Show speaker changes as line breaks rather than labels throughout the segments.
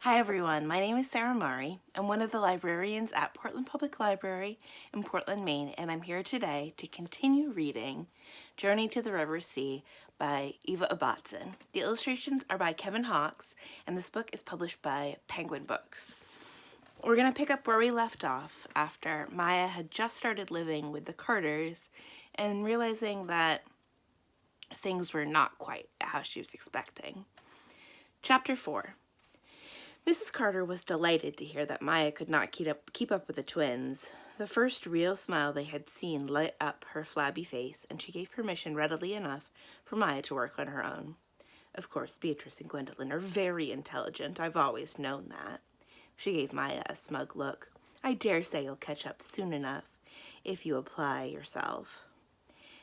Hi everyone, my name is Sarah Murray. I'm one of the librarians at Portland Public Library in Portland, Maine, and I'm here today to continue reading Journey to the River Sea by Eva Ibbotson. The illustrations are by Kevin Hawkes, and this book is published by Penguin Books. We're going to pick up where we left off after Maya had just started living with the Carters and realizing that things were not quite how she was expecting. Chapter 4. Mrs. Carter was delighted to hear that Maya could not keep up with the twins. The first real smile they had seen lit up her flabby face, and she gave permission readily enough for Maya to work on her own. Of course, Beatrice and Gwendolyn are very intelligent. I've always known that. She gave Maya a smug look. I dare say you'll catch up soon enough if you apply yourself.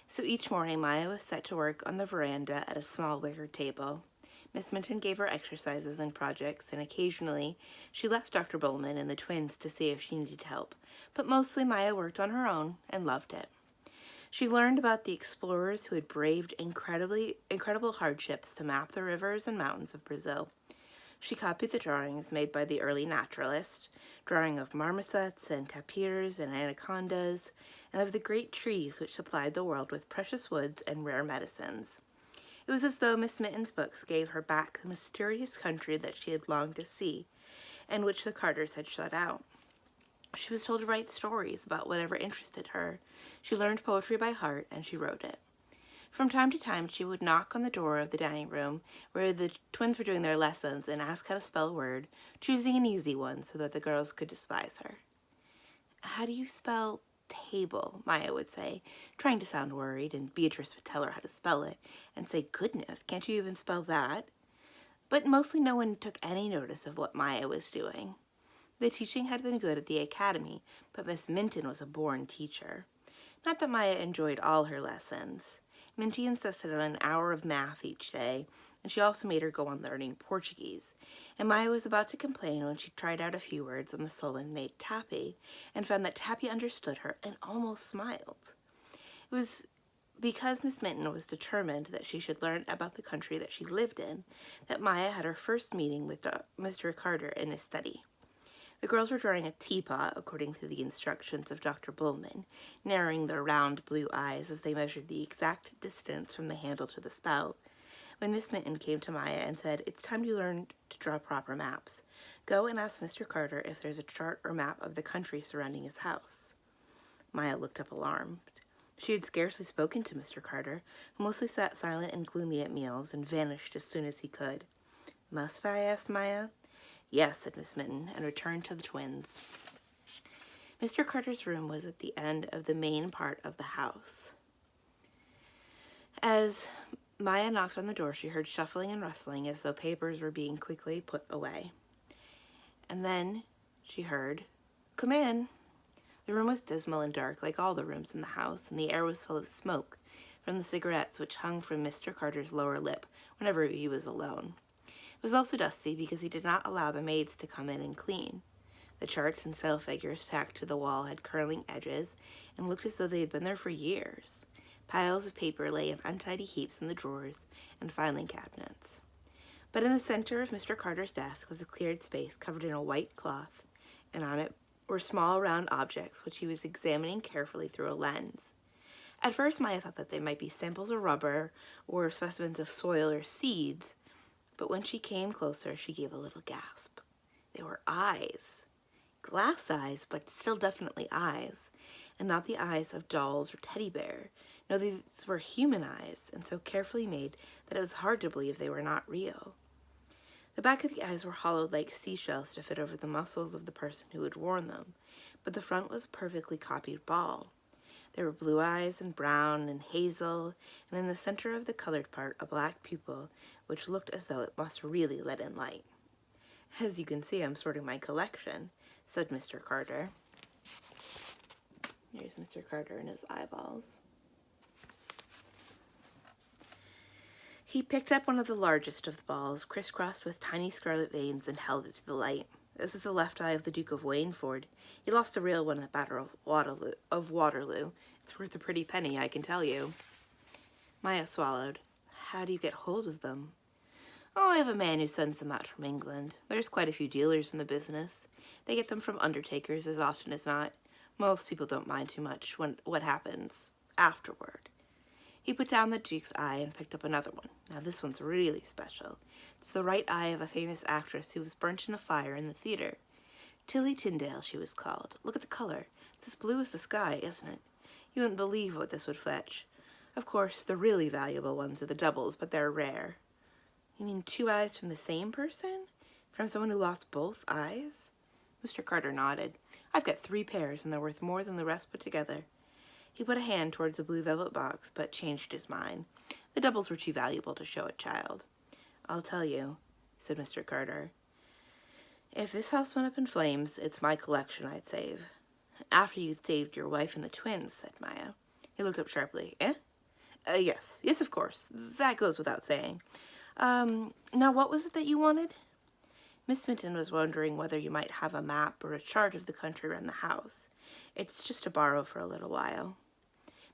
So each morning Maya was set to work on the veranda at a small wicker table. Miss Minton gave her exercises and projects, and occasionally she left Dr. Bowman and the twins to see if she needed help, but mostly Maya worked on her own and loved it. She learned about the explorers who had braved incredible hardships to map the rivers and mountains of Brazil. She copied the drawings made by the early naturalists, drawing of marmosets and tapirs and anacondas, and of the great trees which supplied the world with precious woods and rare medicines. It was as though Miss Minton's books gave her back the mysterious country that she had longed to see, and which the Carters had shut out. She was told to write stories about whatever interested her. She learned poetry by heart, and she wrote it. From time to time, she would knock on the door of the dining room, where the twins were doing their lessons, and ask how to spell a word, choosing an easy one so that the girls could despise her. "How do you spell table?" Maya would say, trying to sound worried, and Beatrice would tell her how to spell it and say, "Goodness, can't you even spell that?" But mostly no one took any notice of what Maya was doing. The teaching had been good at the academy, but Miss Minton was a born teacher. Not that Maya enjoyed all her lessons. Minty insisted on an hour of math each day, and she also made her go on learning Portuguese. And Maya was about to complain when she tried out a few words on the Solon maid Tappy, and found that Tappy understood her and almost smiled. It was because Miss Minton was determined that she should learn about the country that she lived in that Maya had her first meeting with Mr. Carter in his study. The girls were drawing a teapot according to the instructions of Dr. Bowman, narrowing their round blue eyes as they measured the exact distance from the handle to the spout, when Miss Minton came to Maya and said, "It's time you learned to draw proper maps. Go and ask Mr. Carter if there's a chart or map of the country surrounding his house." Maya looked up alarmed. She had scarcely spoken to Mr. Carter, who mostly sat silent and gloomy at meals and vanished as soon as he could. "Must I?" asked Maya. "Yes," said Miss Minton, and returned to the twins. Mr. Carter's room was at the end of the main part of the house. As Maya knocked on the door, she heard shuffling and rustling as though papers were being quickly put away. And then she heard, "Come in." The room was dismal and dark, like all the rooms in the house, and the air was full of smoke from the cigarettes which hung from Mr. Carter's lower lip whenever he was alone. It was also dusty because he did not allow the maids to come in and clean. The charts and sail figures tacked to the wall had curling edges and looked as though they had been there for years. Piles of paper lay in untidy heaps in the drawers and filing cabinets. But in the center of Mr. Carter's desk was a cleared space covered in a white cloth, and on it were small round objects which he was examining carefully through a lens. At first Maya thought that they might be samples of rubber or specimens of soil or seeds, but when she came closer, she gave a little gasp. They were eyes. Glass eyes, but still definitely eyes, and not the eyes of dolls or teddy bear. No, these were human eyes, and so carefully made that it was hard to believe they were not real. The back of the eyes were hollowed like seashells to fit over the muscles of the person who had worn them, but the front was a perfectly copied ball. There were blue eyes and brown and hazel, and in the center of the colored part, a black pupil, which looked as though it must really let in light. "As you can see, I'm sorting my collection," said Mr. Carter. There's Mr. Carter and his eyeballs. He picked up one of the largest of the balls, crisscrossed with tiny scarlet veins, and held it to the light. "This is the left eye of the Duke of Waynford. He lost a real one in the Battle of Waterloo. It's worth a pretty penny, I can tell you." Maya swallowed. "How do you get hold of them?" Oh, I have a man who sends them out from England. There's quite a few dealers in the business. They get them from undertakers as often as not. Most people don't mind too much what happens afterward. He put down the Duke's eye and picked up another one. Now this one's really special. It's the right eye of a famous actress who was burnt in a fire in the theater. Tilly Tyndale, she was called. Look at the color. It's as blue as the sky, isn't it? You wouldn't believe what this would fetch. Of course, the really valuable ones are the doubles, but they're rare. You mean 2 eyes from the same person? From someone who lost both eyes? Mr. Carter nodded. I've got 3 pairs, and they're worth more than the rest put together. He put a hand towards the blue velvet box, but changed his mind. The doubles were too valuable to show a child. I'll tell you, said Mr. Carter. If this house went up in flames, it's my collection I'd save. After you'd saved your wife and the twins, said Maya. He looked up sharply. Eh? Yes, of course. That goes without saying. Now what was it that you wanted? Miss Minton was wondering whether you might have a map or a chart of the country around the house. It's just to borrow for a little while.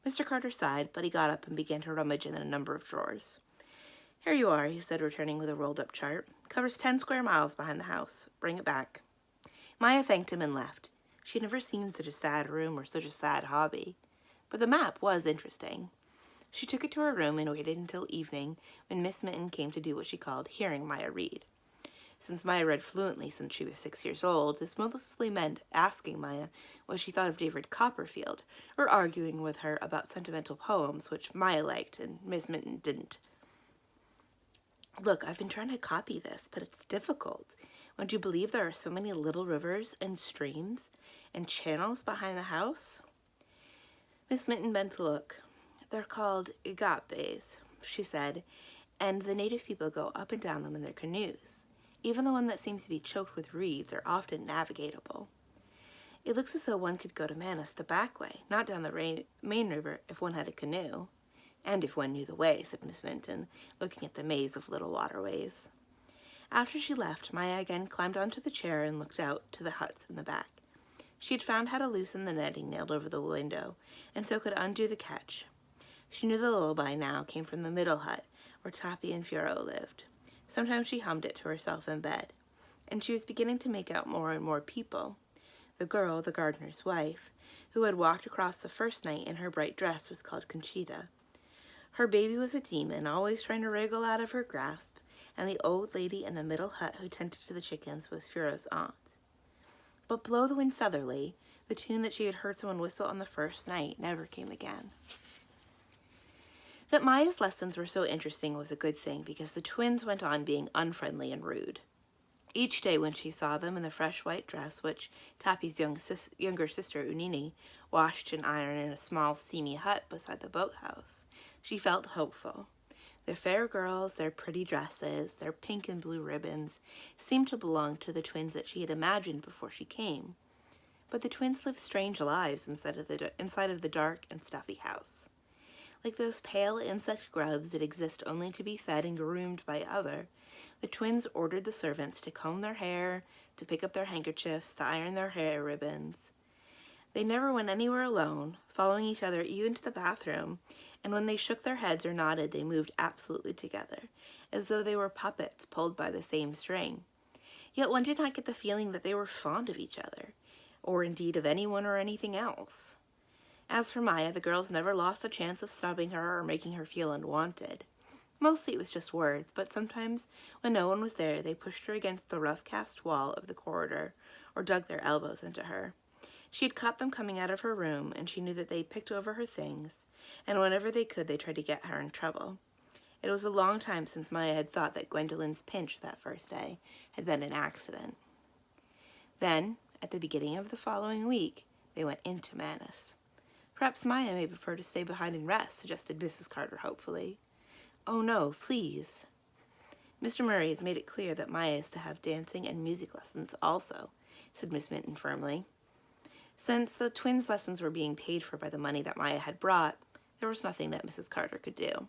Mr. Carter sighed, but he got up and began to rummage in a number of drawers. Here you are, he said, returning with a rolled-up chart. Covers 10 square miles behind the house. Bring it back. Maya thanked him and left. She had never seen such a sad room or such a sad hobby. But the map was interesting. She took it to her room and waited until evening when Miss Minton came to do what she called hearing Maya read. Since Maya read fluently since she was 6 years old, this mostly meant asking Maya what she thought of David Copperfield, or arguing with her about sentimental poems, which Maya liked and Miss Minton didn't. Look, I've been trying to copy this, but it's difficult. Would you believe there are so many little rivers and streams and channels behind the house? Miss Minton bent to look. They're called igapes, she said, and the native people go up and down them in their canoes. Even the one that seems to be choked with reeds are often navigatable. It looks as though one could go to Manus the back way, not down the main river if one had a canoe. And if one knew the way, said Miss Minton, looking at the maze of little waterways. After she left, Maya again climbed onto the chair and looked out to the huts in the back. She had found how to loosen the netting nailed over the window, and so could undo the catch. She knew the lullaby now came from the middle hut, where Tappy and Furo lived. Sometimes she hummed it to herself in bed, and she was beginning to make out more and more people. The girl, the gardener's wife, who had walked across the first night in her bright dress, was called Conchita. Her baby was a demon, always trying to wriggle out of her grasp, and the old lady in the middle hut who tended to the chickens was Furo's aunt. But Blow the Wind Southerly, the tune that she had heard someone whistle on the first night, never came again. That Maya's lessons were so interesting was a good thing, because the twins went on being unfriendly and rude. Each day when she saw them in the fresh white dress, which Tappy's younger sister, Unini, washed and ironed in a small, steamy hut beside the boathouse, she felt hopeful. The fair girls, their pretty dresses, their pink and blue ribbons, seemed to belong to the twins that she had imagined before she came. But the twins lived strange lives inside of the dark and stuffy house. Like those pale insect grubs that exist only to be fed and groomed by the twins ordered the servants to comb their hair, to pick up their handkerchiefs, to iron their hair ribbons. They never went anywhere alone, following each other even to the bathroom, and when they shook their heads or nodded, they moved absolutely together, as though they were puppets pulled by the same string. Yet one did not get the feeling that they were fond of each other, or indeed of anyone or anything else. As for Maya, the girls never lost a chance of snubbing her or making her feel unwanted. Mostly it was just words, but sometimes, when no one was there, they pushed her against the rough-cast wall of the corridor or dug their elbows into her. She had caught them coming out of her room, and she knew that they picked over her things, and whenever they could, they tried to get her in trouble. It was a long time since Maya had thought that Gwendolyn's pinch that first day had been an accident. Then, at the beginning of the following week, they went into Manus. Perhaps Maya may prefer to stay behind and rest, suggested Mrs. Carter hopefully. Oh no, please. Mr. Murray has made it clear that Maya is to have dancing and music lessons also, said Miss Minton firmly. Since the twins' lessons were being paid for by the money that Maya had brought, there was nothing that Mrs. Carter could do.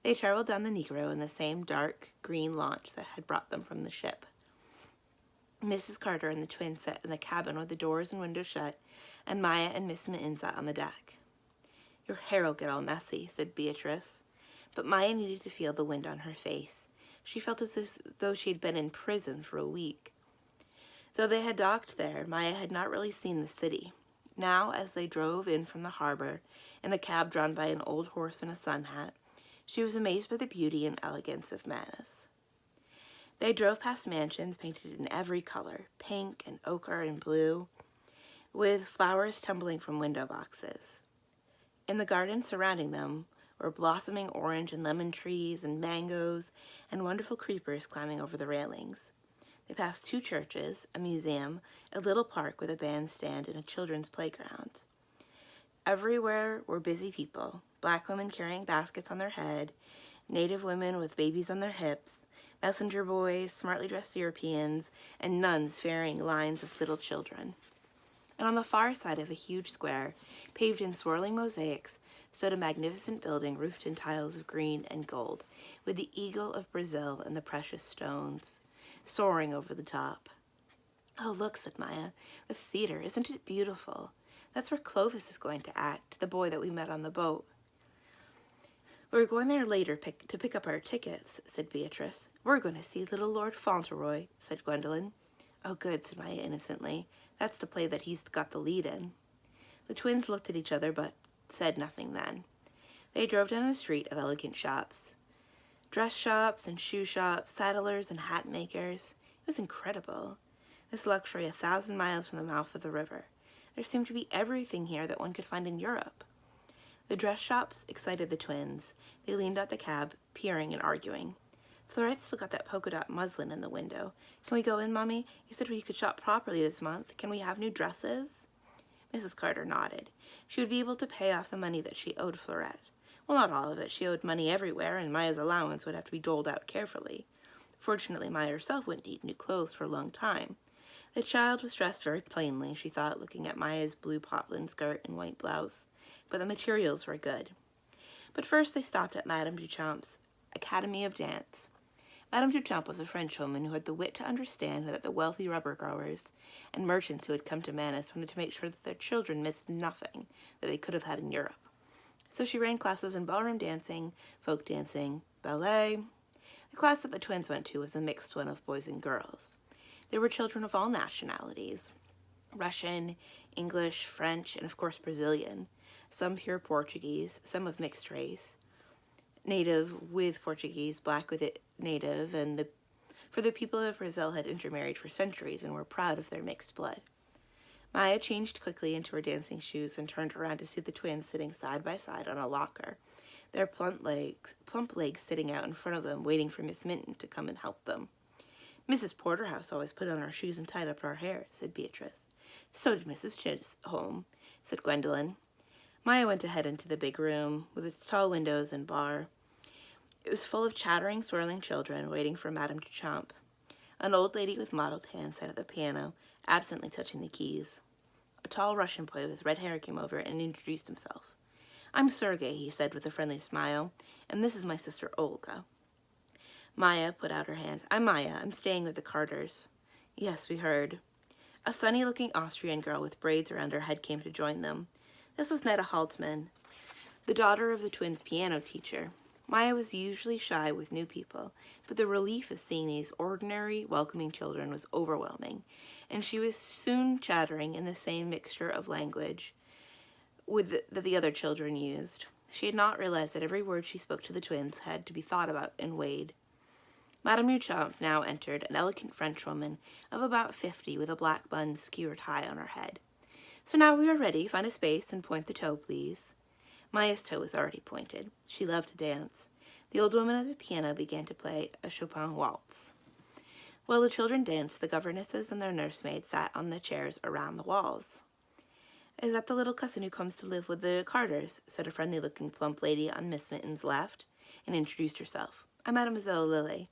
They traveled down the Negro in the same dark green launch that had brought them from the ship. Mrs. Carter and the twins sat in the cabin with the doors and windows shut, and Maya and Miss Minton sat on the deck. Your hair'll get all messy, said Beatrice. But Maya needed to feel the wind on her face. She felt as though she had been in prison for a week. Though they had docked there, Maya had not really seen the city. Now, as they drove in from the harbor, in a cab drawn by an old horse and a sun hat, she was amazed by the beauty and elegance of Manus. They drove past mansions painted in every color, pink and ochre and blue, with flowers tumbling from window boxes. In the garden surrounding them were blossoming orange and lemon trees and mangoes and wonderful creepers climbing over the railings. They passed 2 churches, a museum, a little park with a bandstand and a children's playground. Everywhere were busy people, black women carrying baskets on their head, native women with babies on their hips, messenger boys, smartly dressed Europeans, and nuns ferrying lines of little children. And on the far side of a huge square, paved in swirling mosaics, stood a magnificent building roofed in tiles of green and gold, with the eagle of Brazil and the precious stones soaring over the top. "Oh, look," said Maya, "the theater, isn't it beautiful? That's where Clovis is going to act, the boy that we met on the boat." "We're going there later to pick up our tickets," said Beatrice. "We're going to see little Lord Fauntleroy," said Gwendolen. "Oh, good," said Maya innocently. "That's the play that he's got the lead in." The twins looked at each other, but said nothing then. They drove down a street of elegant shops. Dress shops and shoe shops, saddlers and hat makers. It was incredible. This luxury 1,000 miles from the mouth of the river. There seemed to be everything here that one could find in Europe. The dress shops excited the twins. They leaned out the cab, peering and arguing. "Florette's still got that polka dot muslin in the window. Can we go in, Mommy? You said we could shop properly this month. Can we have new dresses?" Mrs. Carter nodded. She would be able to pay off the money that she owed Florette. Well, not all of it. She owed money everywhere, and Maya's allowance would have to be doled out carefully. Fortunately, Maya herself wouldn't need new clothes for a long time. The child was dressed very plainly, she thought, looking at Maya's blue poplin skirt and white blouse, but the materials were good. But first they stopped at Madame Duchamp's Academy of Dance. Madame Duchamp was a Frenchwoman who had the wit to understand that the wealthy rubber growers and merchants who had come to Manus wanted to make sure that their children missed nothing that they could have had in Europe. So she ran classes in ballroom dancing, folk dancing, ballet. The class that the twins went to was a mixed one of boys and girls. There were children of all nationalities, Russian, English, French, and of course Brazilian, some pure Portuguese, some of mixed race, native with Portuguese, black with it native, for the people of Brazil had intermarried for centuries and were proud of their mixed blood. Maya changed quickly into her dancing shoes and turned around to see the twins sitting side by side on a locker, their plump legs sitting out in front of them, waiting for Miss Minton to come and help them. "Mrs. Porterhouse always put on our shoes and tied up our hair," said Beatrice. "So did Mrs. Chisholm," said Gwendolen. Maya went ahead into the big room, with its tall windows and bar. It was full of chattering, swirling children, waiting for Madame Duchamp. An old lady with mottled hands sat at the piano, absently touching the keys. A tall Russian boy with red hair came over and introduced himself. "I'm Sergei," he said with a friendly smile, "and this is my sister Olga." Maya put out her hand. "I'm Maya. I'm staying with the Carters." "Yes, we heard." A sunny-looking Austrian girl with braids around her head came to join them. This was Netta Haltman, the daughter of the twins' piano teacher. Maya was usually shy with new people, but the relief of seeing these ordinary, welcoming children was overwhelming, and she was soon chattering in the same mixture of language that the other children used. She had not realized that every word she spoke to the twins had to be thought about and weighed. Madame Duchamp now entered, an elegant Frenchwoman of about 50 with a black bun skewered high on her head. "So now we are ready. Find a space and point the toe, please." Maya's toe was already pointed. She loved to dance. The old woman at the piano began to play a Chopin Waltz. While the children danced, the governesses and their nursemaids sat on the chairs around the walls. "Is that the little cousin who comes to live with the Carters?" said a friendly-looking plump lady on Miss Mitten's left, and introduced herself. "I'm Mademoiselle Lily,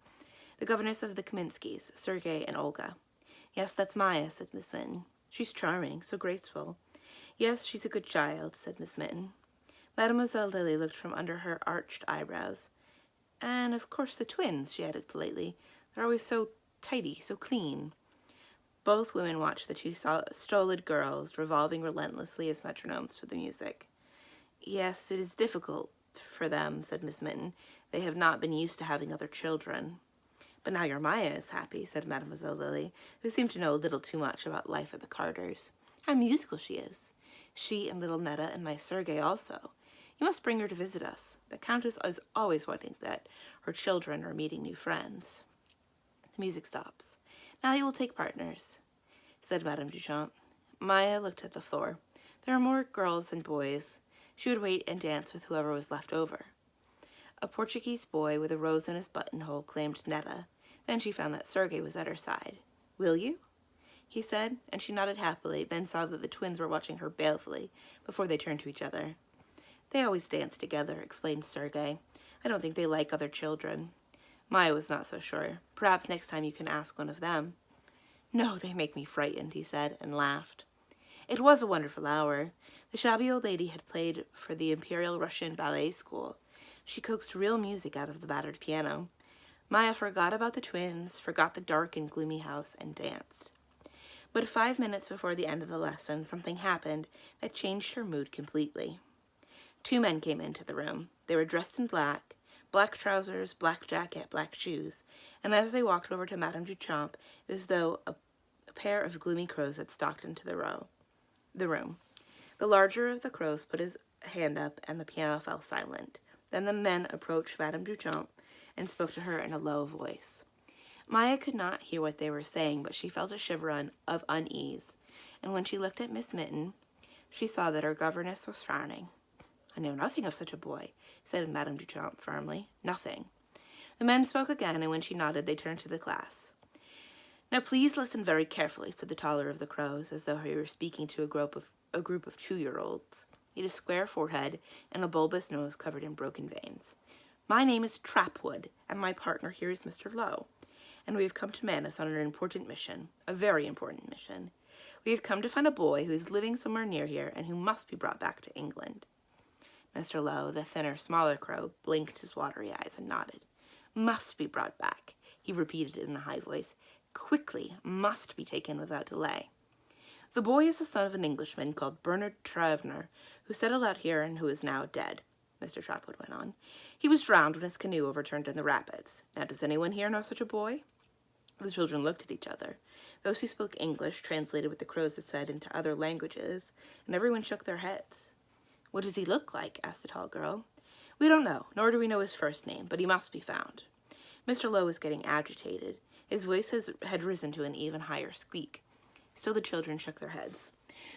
the governess of the Kaminskys, Sergei and Olga." "Yes, that's Maya," said Miss Mitten. "She's charming, so graceful." "Yes, she's a good child," said Miss Mitten. Mademoiselle Lily looked from under her arched eyebrows. "And, of course, the twins," she added politely. "They're always so tidy, so clean." Both women watched the 2 stolid girls, revolving relentlessly as metronomes for the music. "Yes, it is difficult for them," said Miss Mitten. "They have not been used to having other children." But now your Maya is happy, said Mademoiselle Lily, who seemed to know a little too much about life at the Carters. How musical she is. She and little Netta and my Sergei also. You must bring her to visit us. The Countess is always wanting that her children are meeting new friends. The music stops. Now you will take partners, said Madame Duchamp. Maya looked at the floor. There were more girls than boys. She would wait and dance with whoever was left over. A Portuguese boy with a rose in his buttonhole claimed Netta. Then she found that Sergei was at her side. Will you? He said, and she nodded happily, then saw that the twins were watching her balefully before they turned to each other. They always dance together, explained Sergei. I don't think they like other children. Maya was not so sure. Perhaps next time you can ask one of them. No, they make me frightened, he said, and laughed. It was a wonderful hour. The shabby old lady had played for the Imperial Russian Ballet School. She coaxed real music out of the battered piano. Maya forgot about the twins, forgot the dark and gloomy house, and danced. But 5 minutes before the end of the lesson, something happened that changed her mood completely. 2 men came into the room. They were dressed in black trousers, black jacket, black shoes, and as they walked over to Madame Duchamp, it was as though a pair of gloomy crows had stalked into the room. The larger of the crows put his hand up, and the piano fell silent. Then the men approached Madame Duchamp and spoke to her in a low voice. Maya could not hear what they were saying, but she felt a shiver of unease, and when she looked at Miss Minton, she saw that her governess was frowning. I know nothing of such a boy, said Madame Duchamp firmly. Nothing. The men spoke again, and when she nodded, they turned to the class. Now please listen very carefully, said the taller of the crows, as though he were speaking to a group of 2-year-olds. He had a square forehead and a bulbous nose covered in broken veins. My name is Trapwood, and my partner here is Mr. Lowe, and we have come to Manus on an important mission, a very important mission. We have come to find a boy who is living somewhere near here and who must be brought back to England. Mr. Lowe, the thinner, smaller crow, blinked his watery eyes and nodded. Must be brought back, he repeated in a high voice. Quickly, must be taken without delay. The boy is the son of an Englishman called Bernard Trevner, who settled out here and who is now dead, Mr. Trapwood went on. He was drowned when his canoe overturned in the rapids. Now, does anyone here know such a boy? The children looked at each other. Those who spoke English translated what the crows had said into other languages, and everyone shook their heads. What does he look like? Asked the tall girl. We don't know, nor do we know his first name, but he must be found. Mr. Lowe was getting agitated. His voice had risen to an even higher squeak. Still the children shook their heads.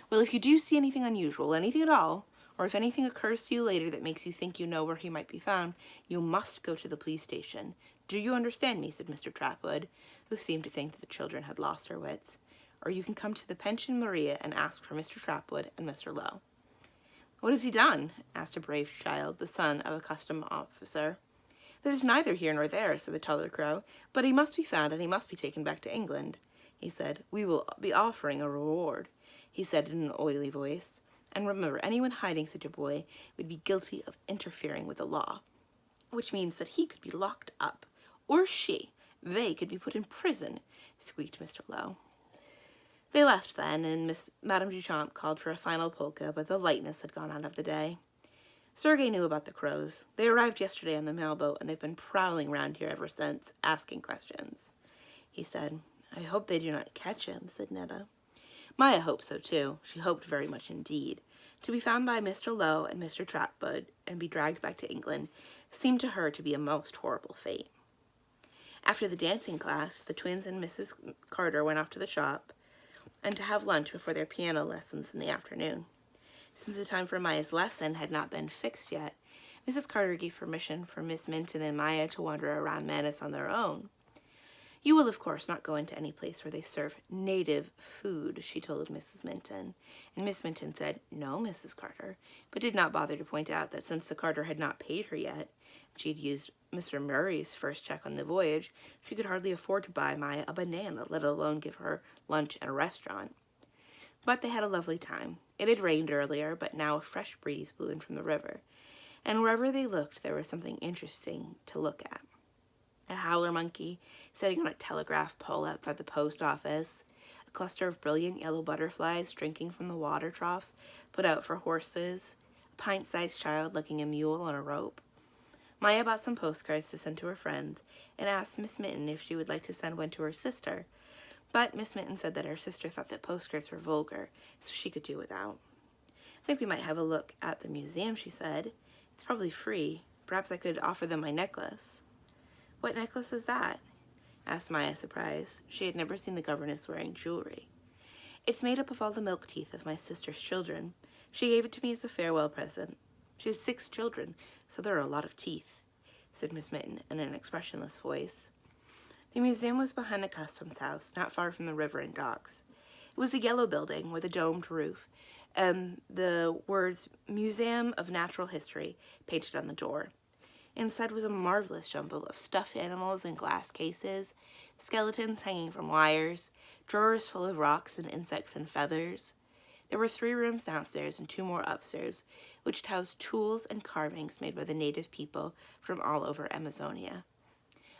Well, if you do see anything unusual, anything at all, or if anything occurs to you later that makes you think you know where he might be found, you must go to the police station. Do you understand me? Said Mr. Trapwood, who seemed to think that the children had lost their wits. Or you can come to the Pension Maria and ask for Mr. Trapwood and Mr. Lowe. What has he done? Asked a brave child, the son of a custom officer. There's neither here nor there, said the taller crow, but he must be found and he must be taken back to England. He said, we will be offering a reward, he said in an oily voice. And remember, anyone hiding such a boy would be guilty of interfering with the law, which means that he could be locked up, or she. They could be put in prison, squeaked Mr. Lowe. They left then, and Madame Duchamp called for a final polka, but the lightness had gone out of the day. Sergei knew about the crows. They arrived yesterday on the mailboat, and they've been prowling round here ever since, asking questions. He said, I hope they do not catch him, said Netta. Maya hoped so, too. She hoped very much indeed. To be found by Mr. Lowe and Mr. Trapwood and be dragged back to England seemed to her to be a most horrible fate. After the dancing class, the twins and Mrs. Carter went off to the shop and to have lunch before their piano lessons in the afternoon. Since the time for Maya's lesson had not been fixed yet, Mrs. Carter gave permission for Miss Minton and Maya to wander around Manus on their own. You will, of course, not go into any place where they serve native food, she told Mrs. Minton. And Miss Minton said, no, Mrs. Carter, but did not bother to point out that since the Carter had not paid her yet, she had used Mr. Murray's first check on the voyage, she could hardly afford to buy Maya a banana, let alone give her lunch at a restaurant. But they had a lovely time. It had rained earlier, but now a fresh breeze blew in from the river, and wherever they looked, there was something interesting to look at. A howler monkey sitting on a telegraph pole outside the post office, a cluster of brilliant yellow butterflies drinking from the water troughs put out for horses, a pint-sized child licking a mule on a rope. Maya bought some postcards to send to her friends and asked Miss Mitten if she would like to send one to her sister, but Miss Mitten said that her sister thought that postcards were vulgar, so she could do without. I think we might have a look at the museum, she said. It's probably free. Perhaps I could offer them my necklace. What necklace is that? Asked Maya, surprised. She had never seen the governess wearing jewelry. It's made up of all the milk teeth of my sister's children. She gave it to me as a farewell present. She has 6 children, so there are a lot of teeth, said Miss Mitten in an expressionless voice. The museum was behind the customs house, not far from the river and docks. It was a yellow building with a domed roof, and the words Museum of Natural History painted on the door. Inside was a marvelous jumble of stuffed animals in glass cases, skeletons hanging from wires, drawers full of rocks and insects and feathers. There were 3 rooms downstairs and 2 more upstairs, which housed tools and carvings made by the native people from all over Amazonia.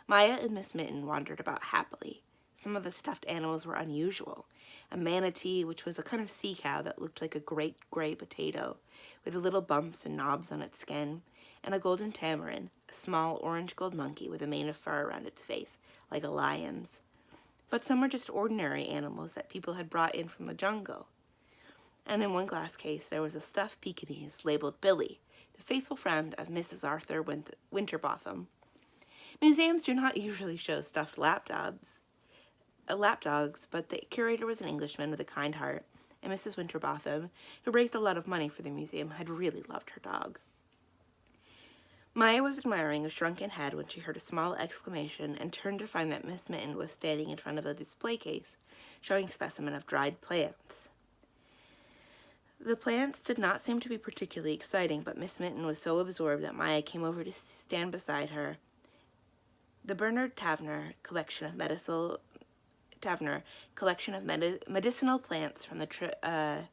Maya and Miss Mitten wandered about happily. Some of the stuffed animals were unusual. A manatee, which was a kind of sea cow that looked like a great gray potato, with little bumps and knobs on its skin, and a golden tamarin, a small orange-gold monkey with a mane of fur around its face, like a lion's. But some were just ordinary animals that people had brought in from the jungle. And in one glass case there was a stuffed Pekingese labeled Billy, the faithful friend of Mrs. Arthur Winterbotham. Museums do not usually show stuffed lapdogs, but the curator was an Englishman with a kind heart, and Mrs. Winterbotham, who raised a lot of money for the museum, had really loved her dog. Maya was admiring a shrunken head when she heard a small exclamation and turned to find that Miss Mitten was standing in front of a display case, showing a specimen of dried plants. The plants did not seem to be particularly exciting, but Miss Mitten was so absorbed that Maya came over to stand beside her. The Bernard Tavener collection of medicinal plants from the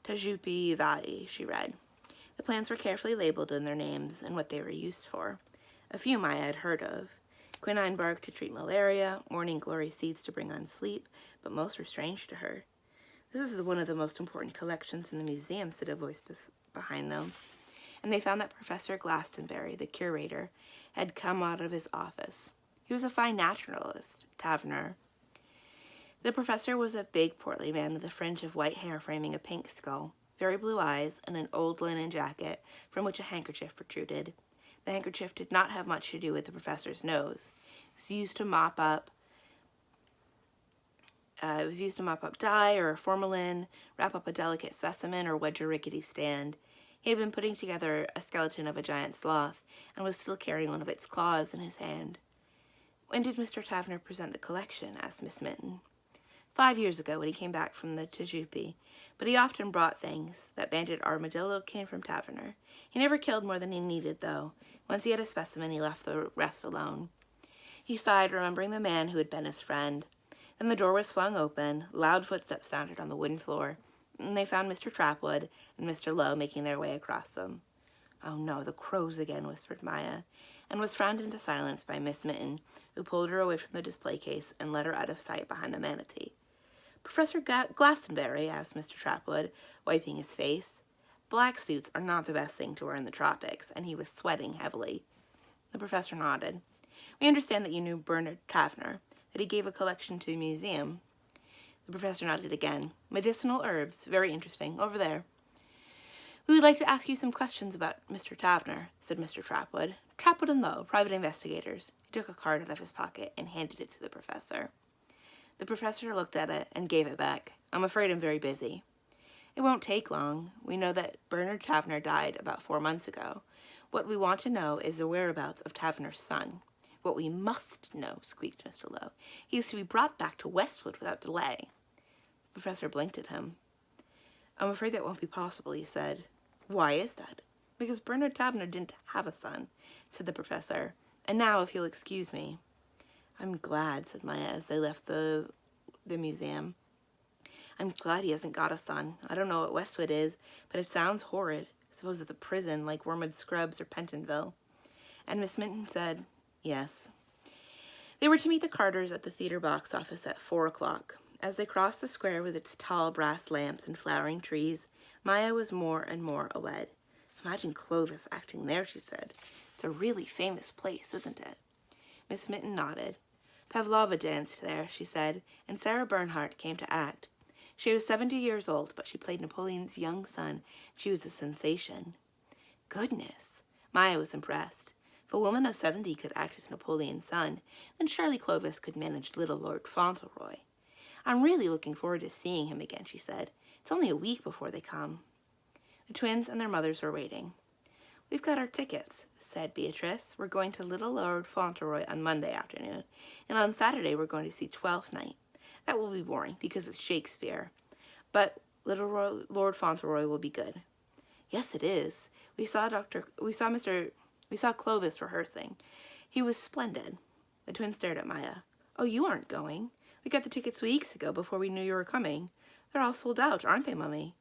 Tajupi Valley, she read. The plants were carefully labeled in their names and what they were used for. A few Maya had heard of. Quinine bark to treat malaria, morning glory seeds to bring on sleep, but most were strange to her. This is one of the most important collections in the museum, said a voice behind them. And they found that Professor Glastonbury, the curator, had come out of his office. He was a fine naturalist, Tavener. The professor was a big, portly man with a fringe of white hair framing a pink skull, very blue eyes, and an old linen jacket from which a handkerchief protruded. The handkerchief did not have much to do with the professor's nose. It was used to mop up dye or formalin, wrap up a delicate specimen, or wedge a rickety stand. He had been putting together a skeleton of a giant sloth, and was still carrying one of its claws in his hand. When did Mr. Tavener present the collection? Asked Miss Mitten. 5 years ago, when he came back from the Tajupi, but he often brought things. That banded armadillo came from Tavener. He never killed more than he needed, though. Once he had a specimen, he left the rest alone. He sighed, remembering the man who had been his friend. Then the door was flung open, loud footsteps sounded on the wooden floor, and they found Mr. Trapwood and Mr. Lowe making their way across them. "Oh no, the crows again," whispered Maya, and was frowned into silence by Miss Mitten, who pulled her away from the display case and led her out of sight behind the manatee. "Professor Glastonbury?" asked Mr. Trapwood, wiping his face. Black suits are not the best thing to wear in the tropics, and he was sweating heavily. The professor nodded. "We understand that you knew Bernard Tavener, that he gave a collection to the museum." The professor nodded again. "Medicinal herbs. Very interesting. Over there." "We would like to ask you some questions about Mr. Tavener," said Mr. Trapwood. "Trapwood and Lowe, private investigators." He took a card out of his pocket and handed it to the professor. The professor looked at it and gave it back. "I'm afraid I'm very busy." "It won't take long. We know that Bernard Tavener died about 4 months ago. What we want to know is the whereabouts of Tavener's son." "What we must know," squeaked Mr. Lowe. "He is to be brought back to Westwood without delay." The professor blinked at him. "I'm afraid that won't be possible," he said. "Why is that?" "Because Bernard Tavener didn't have a son," said the professor. "And now, if you'll excuse me." "I'm glad," said Maya as they left the museum. "I'm glad he hasn't got a son. I don't know what Westwood is, but it sounds horrid. Suppose it's a prison like Wormwood Scrubs or Pentonville." And Miss Minton said, "Yes." They were to meet the Carters at the theater box office at 4 o'clock. As they crossed the square with its tall brass lamps and flowering trees, Maya was more and more awed. "Imagine Clovis acting there," she said. It's a really famous place, isn't it? Miss Mitten nodded. Pavlova danced there, she said, and Sarah Bernhardt came to act. She was 70 years old, but she played Napoleon's young son. She was a sensation. Goodness! Maya was impressed. If a woman of 70 could act as Napoleon's son, then surely Clovis could manage little Lord Fauntleroy. I'm really looking forward to seeing him again, she said. It's only a week before they come. The twins and their mothers were waiting. We've got our tickets, said Beatrice. We're going to Little Lord Fauntleroy on Monday afternoon, and on Saturday we're going to see Twelfth Night. That will be boring because it's Shakespeare, but Little Lord Fauntleroy will be good. Yes, it is. We saw Clovis rehearsing. He was splendid. The twins stared at Maya. Oh, you aren't going? We got the tickets weeks ago before we knew you were coming. They're all sold out, aren't they, Mummy?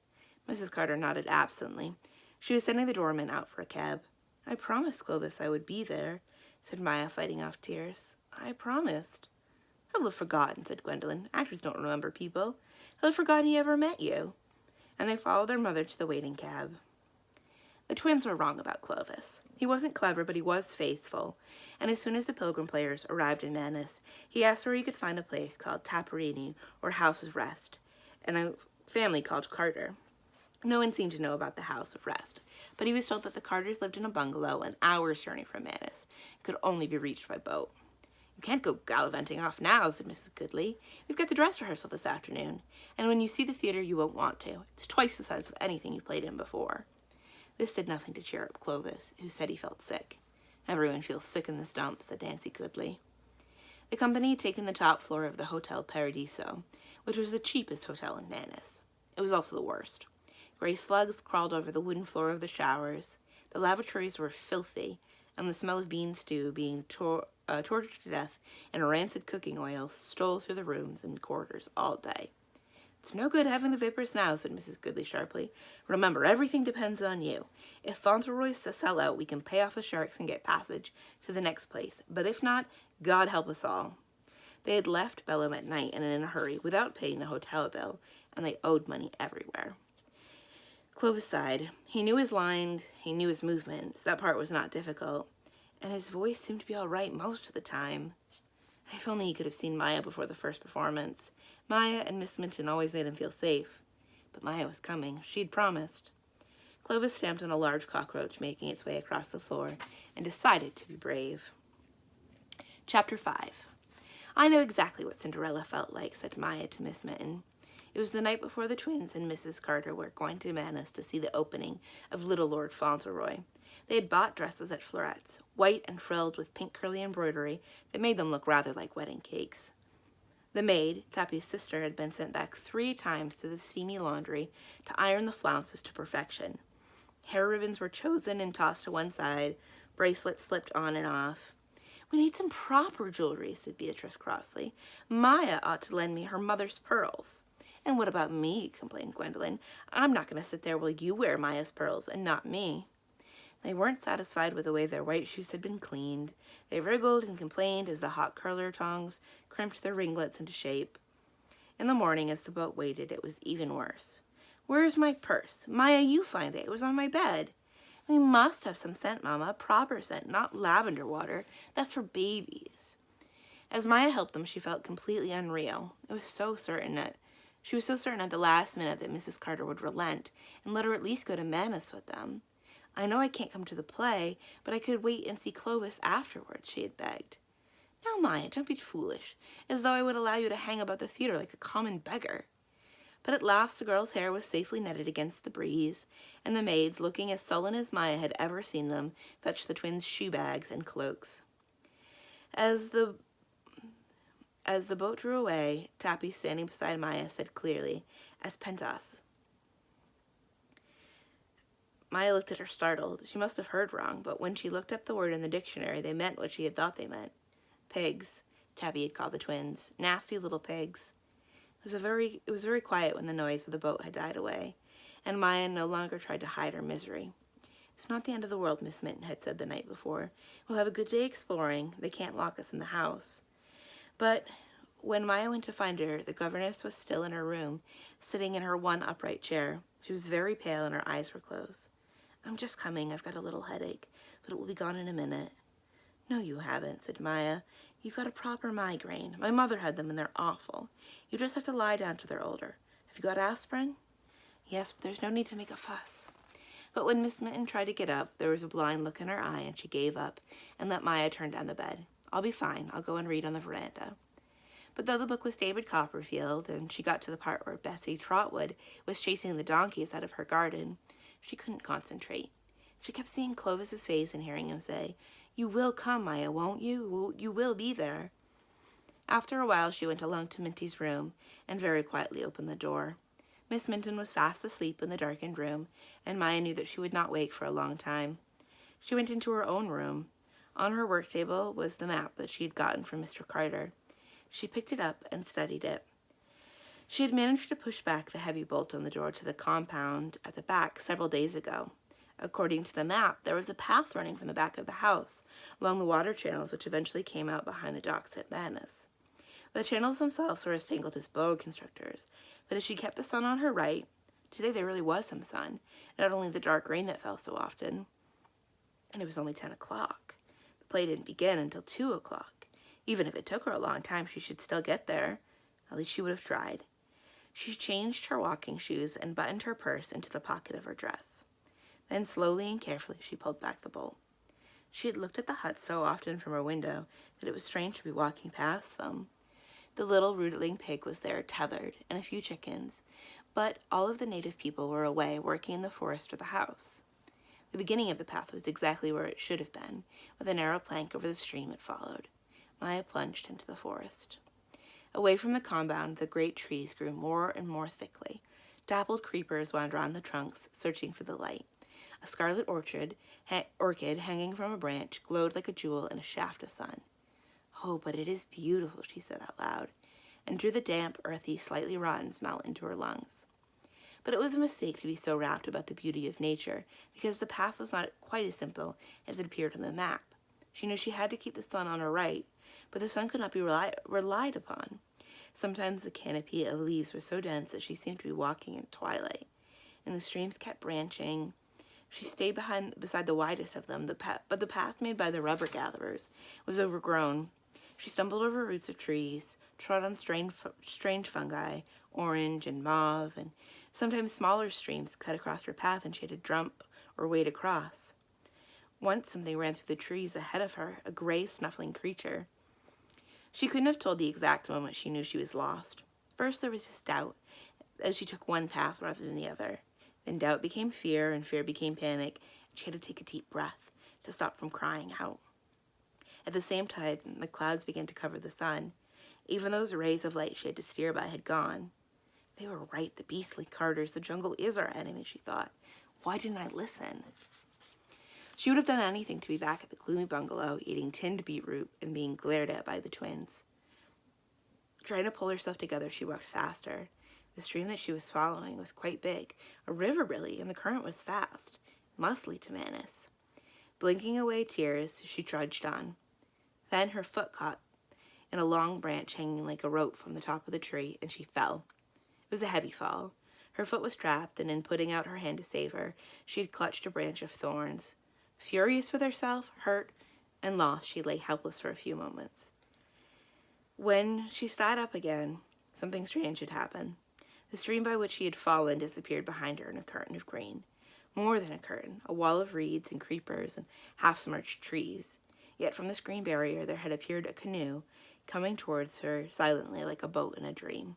Mrs. Carter nodded absently. She was sending the doorman out for a cab. I promised Clovis I would be there, said Maya, fighting off tears. I promised. He'll have forgotten, said Gwendolen. Actors don't remember people. He'll have forgotten he ever met you. And they followed their mother to the waiting cab. The twins were wrong about Clovis. He wasn't clever, but he was faithful, and as soon as the Pilgrim players arrived in Manus, he asked where he could find a place called Taparini, or House of Rest, and a family called Carter. No one seemed to know about the House of Rest, but he was told that the Carters lived in a bungalow an hour's journey from Manus, and could only be reached by boat. You can't go gallivanting off now, said Mrs. Goodley. We've got the dress rehearsal this afternoon, and when you see the theater you won't want to. It's twice the size of anything you played in before. This did nothing to cheer up Clovis, who said he felt sick. Everyone feels sick in the stumps, said Nancy Goodley. The company had taken the top floor of the Hotel Paradiso, which was the cheapest hotel in Manus. It was also the worst. Gray slugs crawled over the wooden floor of the showers. The lavatories were filthy, and the smell of bean stew being tortured to death in rancid cooking oil stole through the rooms and corridors all day. It's no good having the vapors now, said Mrs. Goodley sharply. Remember, everything depends on you. If Fauntleroy's to sell out, we can pay off the sharks and get passage to the next place. But if not, God help us all. They had left Bellow at night and in a hurry, without paying the hotel bill, and they owed money everywhere. Clovis sighed. He knew his lines, he knew his movements. That part was not difficult. And his voice seemed to be all right most of the time. If only he could have seen Maya before the first performance. Maya and Miss Minton always made him feel safe. But Maya was coming. She'd promised. Clovis stamped on a large cockroach making its way across the floor and decided to be brave. Chapter 5. I know exactly what Cinderella felt like, said Maya to Miss Minton. It was the night before the twins and Mrs. Carter were going to Manus to see the opening of Little Lord Fauntleroy. They had bought dresses at Florette's, white and frilled with pink curly embroidery that made them look rather like wedding cakes. The maid, Tappy's sister, had been sent back 3 times to the steamy laundry to iron the flounces to perfection. Hair ribbons were chosen and tossed to one side, bracelets slipped on and off. We need some proper jewelry, said Beatrice crossly. Maya ought to lend me her mother's pearls. And what about me, complained Gwendolen. I'm not going to sit there while you wear Maya's pearls and not me. They weren't satisfied with the way their white shoes had been cleaned. They wriggled and complained as the hot curler tongs crimped their ringlets into shape. In the morning, as the boat waited, it was even worse. Where's my purse? Maya, you find it. It was on my bed. We must have some scent, Mama. Proper scent, not lavender water. That's for babies. As Maya helped them, she felt completely unreal. She was so certain at the last minute that Mrs. Carter would relent and let her at least go to Manus with them. I know I can't come to the play, but I could wait and see Clovis afterwards, she had begged. Now, Maya, don't be foolish, as though I would allow you to hang about the theater like a common beggar. But at last the girl's hair was safely netted against the breeze, and the maids, looking as sullen as Maya had ever seen them, fetched the twins' shoe bags and cloaks. As the boat drew away, Tappy, standing beside Maya, said clearly, "As pentas." Maya looked at her startled. She must have heard wrong, but when she looked up the word in the dictionary, they meant what she had thought they meant. Pigs, Tabby had called the twins. Nasty little pigs. It was very quiet when the noise of the boat had died away, and Maya no longer tried to hide her misery. It's not the end of the world, Miss Minton had said the night before. We'll have a good day exploring. They can't lock us in the house. But when Maya went to find her, the governess was still in her room, sitting in her one upright chair. She was very pale and her eyes were closed. I'm just coming. I've got a little headache. but it will be gone in a minute." "No, you haven't," said Maya. "You've got a proper migraine. My mother had them and they're awful. You just have to lie down till they're older. Have you got aspirin?" "Yes, but there's no need to make a fuss." But when Miss Mitten tried to get up, there was a blind look in her eye, and she gave up and let Maya turn down the bed. "I'll be fine. I'll go and read on the veranda." But though the book was David Copperfield, and she got to the part where Bessie Trotwood was chasing the donkeys out of her garden, she couldn't concentrate. She kept seeing Clovis's face and hearing him say, "You will come, Maya, won't you? You will be there." After a while, she went along to Minty's room and very quietly opened the door. Miss Minton was fast asleep in the darkened room, and Maya knew that she would not wake for a long time. She went into her own room. On her work table was the map that she had gotten from Mr. Carter. She picked it up and studied it. She had managed to push back the heavy bolt on the door to the compound at the back several days ago. According to the map, there was a path running from the back of the house along the water channels, which eventually came out behind the docks at Madness. The channels themselves were as tangled as boa constrictors, but if she kept the sun on her right, today there really was some sun, not only the dark rain that fell so often, and it was only 10 o'clock. The play didn't begin until 2 o'clock. Even if it took her a long time, she should still get there. At least she would have tried. She changed her walking shoes and buttoned her purse into the pocket of her dress. Then slowly and carefully she pulled back the bolt. She had looked at the huts so often from her window that it was strange to be walking past them. The little rooting pig was there tethered, and a few chickens, but all of the native people were away working in the forest or the house. The beginning of the path was exactly where it should have been, with a narrow plank over the stream it followed. Maya plunged into the forest. Away from the compound, the great trees grew more and more thickly. Dappled creepers wound round the trunks, searching for the light. A scarlet orchid hanging from a branch glowed like a jewel in a shaft of sun. "Oh, but it is beautiful," she said out loud, and drew the damp, earthy, slightly rotten smell into her lungs. But it was a mistake to be so rapt about the beauty of nature, because the path was not quite as simple as it appeared on the map. She knew she had to keep the sun on her right, but the sun could not be relied upon. Sometimes the canopy of leaves was so dense that she seemed to be walking in twilight, and the streams kept branching. She stayed beside the widest of them, but the path made by the rubber gatherers was overgrown. She stumbled over roots of trees, trod on strange fungi, orange and mauve, and sometimes smaller streams cut across her path and she had to jump or wade across. Once something ran through the trees ahead of her, a gray, snuffling creature. She couldn't have told the exact moment she knew she was lost. First there was just doubt, as she took one path rather than the other. Then doubt became fear, and fear became panic, and she had to take a deep breath to stop from crying out. At the same time, the clouds began to cover the sun. Even those rays of light she had to steer by had gone. They were right, the beastly Carters. The jungle is our enemy, she thought. Why didn't I listen? She would have done anything to be back at the gloomy bungalow, eating tinned beetroot and being glared at by the twins. Trying to pull herself together, she walked faster. The stream that she was following was quite big, a river really, and the current was fast. Must lead to Manus. Blinking away tears, she trudged on. Then her foot caught in a long branch hanging like a rope from the top of the tree, and she fell. It was a heavy fall. Her foot was trapped, and in putting out her hand to save her, she had clutched a branch of thorns. Furious with herself, hurt, and lost, she lay helpless for a few moments. When she sat up again, something strange had happened. The stream by which she had fallen disappeared behind her in a curtain of green. More than a curtain, a wall of reeds and creepers and half-submerged trees. Yet from this green barrier there had appeared a canoe, coming towards her silently like a boat in a dream.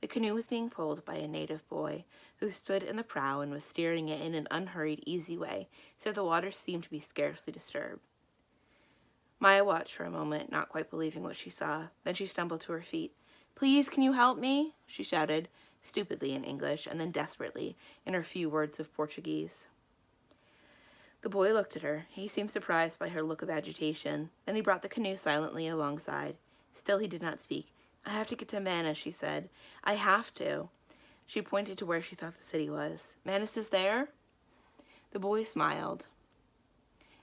The canoe was being pulled by a native boy, who stood in the prow and was steering it in an unhurried, easy way, so that the water seemed to be scarcely disturbed. Maya watched for a moment, not quite believing what she saw. Then she stumbled to her feet. "Please, can you help me?" she shouted, stupidly in English, and then desperately in her few words of Portuguese. The boy looked at her. He seemed surprised by her look of agitation. Then he brought the canoe silently alongside. Still he did not speak. "I have to get to Manus," she said. "I have to." She pointed to where she thought the city was. "Manus is there?" The boy smiled,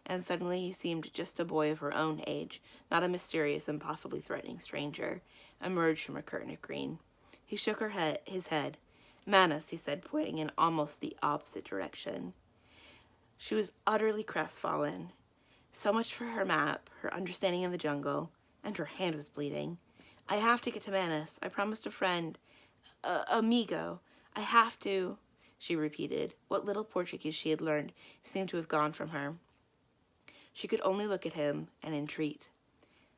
and suddenly he seemed just a boy of her own age, not a mysterious and possibly threatening stranger, emerged from a curtain of green. He shook his head. "Manus," he said, pointing in almost the opposite direction. She was utterly crestfallen. So much for her map, her understanding of the jungle, and her hand was bleeding. I have to get to Manus. I promised a friend, amigo. I have to, she repeated. What little Portuguese she had learned seemed to have gone from her. She could only look at him and entreat.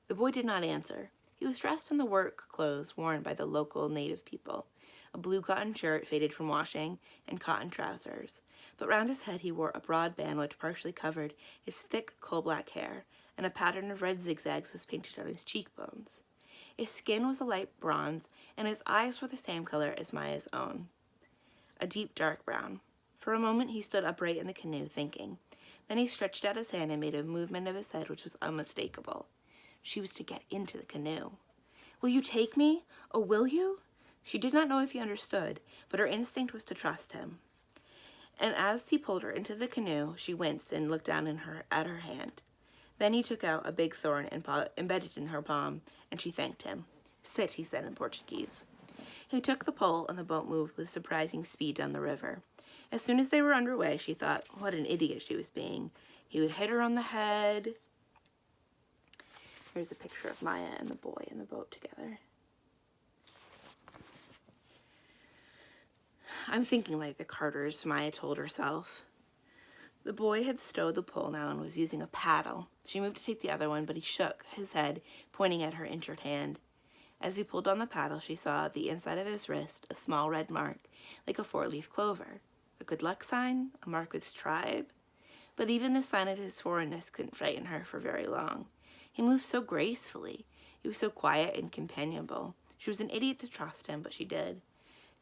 The boy did not answer. He was dressed in the work clothes worn by the local native people, a blue cotton shirt faded from washing and cotton trousers, but round his head he wore a broad band which partially covered his thick coal-black hair, and a pattern of red zigzags was painted on his cheekbones. His skin was a light bronze, and his eyes were the same color as Maya's own, a deep dark brown. For a moment he stood upright in the canoe, thinking. Then he stretched out his hand and made a movement of his head which was unmistakable. She was to get into the canoe. Will you take me? Oh, will you? She did not know if he understood, but her instinct was to trust him. And as he pulled her into the canoe, she winced and looked down at her hand. Then he took out a big thorn and embedded in her palm, and she thanked him. Sit, he said in Portuguese. He took the pole, and the boat moved with surprising speed down the river. As soon as they were underway, she thought, what an idiot she was being. He would hit her on the head. Here's a picture of Maya and the boy in the boat together. I'm thinking like the Carters, Maya told herself. The boy had stowed the pole now and was using a paddle. She moved to take the other one, but he shook his head, pointing at her injured hand. As he pulled on the paddle, she saw at the inside of his wrist a small red mark, like a 4-leaf clover. A good luck sign? A mark of his tribe? But even the sign of his foreignness couldn't frighten her for very long. He moved so gracefully. He was so quiet and companionable. She was an idiot to trust him, but she did.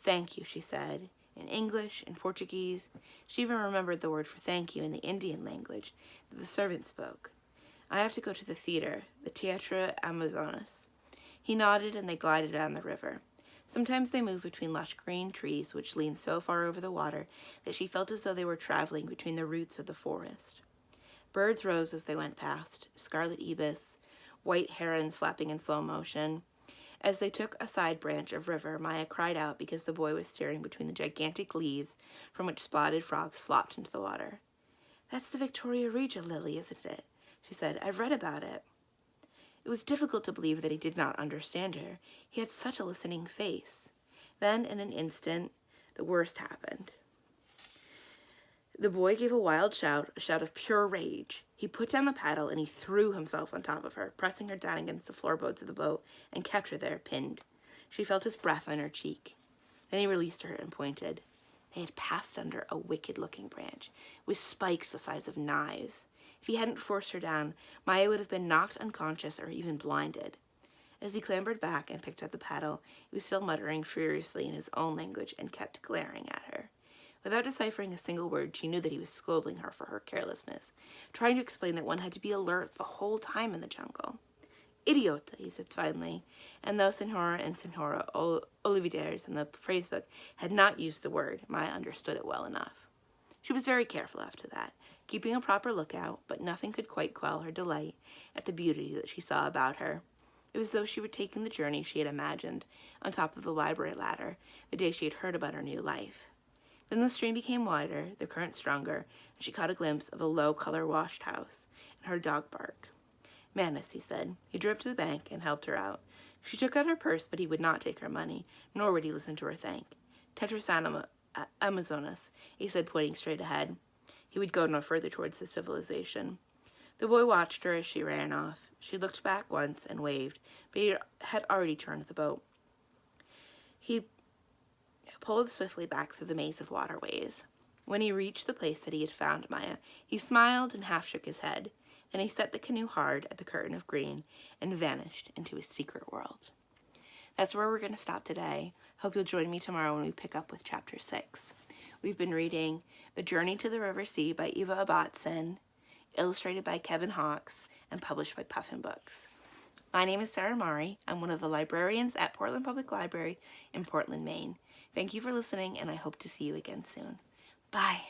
Thank you, she said, in English, in Portuguese. She even remembered the word for thank you in the Indian language that the servant spoke. I have to go to the theater, the Teatro Amazonas. He nodded and they glided down the river. Sometimes they moved between lush green trees which leaned so far over the water that she felt as though they were traveling between the roots of the forest. Birds rose as they went past, scarlet ibis, white herons flapping in slow motion. As they took a side branch of river, Maya cried out because the boy was staring between the gigantic leaves from which spotted frogs flopped into the water. That's the Victoria Regia lily, isn't it? She said. I've read about it. It was difficult to believe that he did not understand her. He had such a listening face. Then, in an instant, the worst happened. The boy gave a wild shout, a shout of pure rage. He put down the paddle and he threw himself on top of her, pressing her down against the floorboards of the boat and kept her there, pinned. She felt his breath on her cheek. Then he released her and pointed. They had passed under a wicked-looking branch, with spikes the size of knives. If he hadn't forced her down, Maya would have been knocked unconscious or even blinded. As he clambered back and picked up the paddle, he was still muttering furiously in his own language and kept glaring at her. Without deciphering a single word, she knew that he was scolding her for her carelessness, trying to explain that one had to be alert the whole time in the jungle. Idiota, he said finally, and though Senhora and Senhora Oliveira in the phrasebook had not used the word, Maya understood it well enough. She was very careful after that, keeping a proper lookout, but nothing could quite quell her delight at the beauty that she saw about her. It was as though she were taking the journey she had imagined on top of the library ladder the day she had heard about her new life. Then the stream became wider, the current stronger, and she caught a glimpse of a low-color washed house and heard a dog bark. Manus, he said. He drove to the bank and helped her out. She took out her purse, but he would not take her money, nor would he listen to her thank. Tetrasan Amazonas, he said, pointing straight ahead. He would go no further towards the civilization. The boy watched her as she ran off. She looked back once and waved, but he had already turned the boat. He pulled swiftly back through the maze of waterways. When he reached the place that he had found Maya, he smiled and half shook his head. Then he set the canoe hard at the curtain of green and vanished into his secret world. That's where we're going to stop today. Hope you'll join me tomorrow when we pick up with Chapter 6. We've been reading The Journey to the River Sea by Eva Ibbotson, illustrated by Kevin Hawkes, and published by Puffin Books. My name is Sarah Mari. I'm one of the librarians at Portland Public Library in Portland, Maine. Thank you for listening, and I hope to see you again soon. Bye.